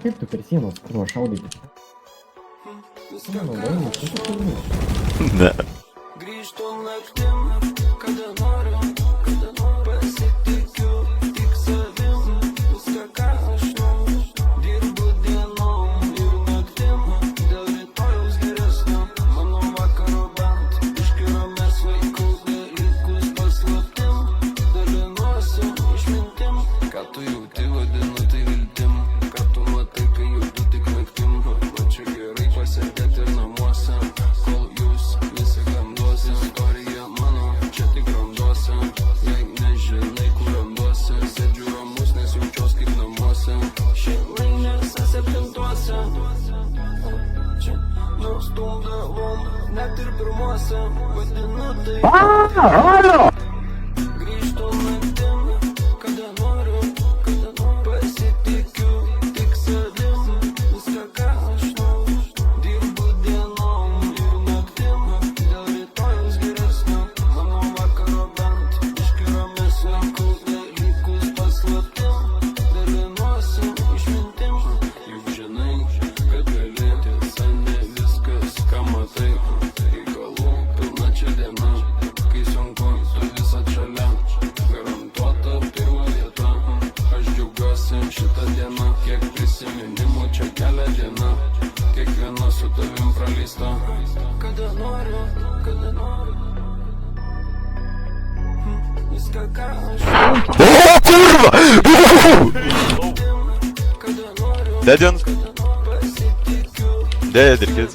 Kaip tu per sienos pro šaudyti? Mano, tu kalbėsi. Ne. Grįžtu naktim, kada noriu, pasitikiu tik savim, viską ką aš noriu, dirbu dienom ir naktim, dėl rytojaus geresnio, mano vakaro bent, iškiromės vaikus dalykus paslaptim, dalinuosi išmintim, ką tu jauti vadinu tai viltim, ką tu matai, kai jauti tik naktim, man čia gerai pasėdėti ir namuose, kol jūs visi glanduosi, istorija mano, čia tik randuosi, jei nežinai, kur randuosi, sėdžiu ramus, nes jaučiuos kaip namuose, šilainėse septintuose, čia nustumdavom, net ir pirmuose, vadinu tai. Grįžtu naktim, kada noriu, pasitikiu tik savim, viską ką aš noriu, dirbu dienom ir naktim, dėl rytojaus geresnio, mano vakaro bent, iškiromės vaikus dalykus paslaptim, dalinuosi išmintim, juk žinai, kad gali tiesa ne viskas, ką matai, reikalų pilna čia diena, kai sunku, tu visat šalia, garantuota pirma vieta, aš džiaugiuosi šitą dieną, kiek prisiminimų čia kelia diena, kiekviena su tavim praleista, kada noriu, viską ką aš O kurwa! kada noriu, Dedin? pasitikiu Dedin,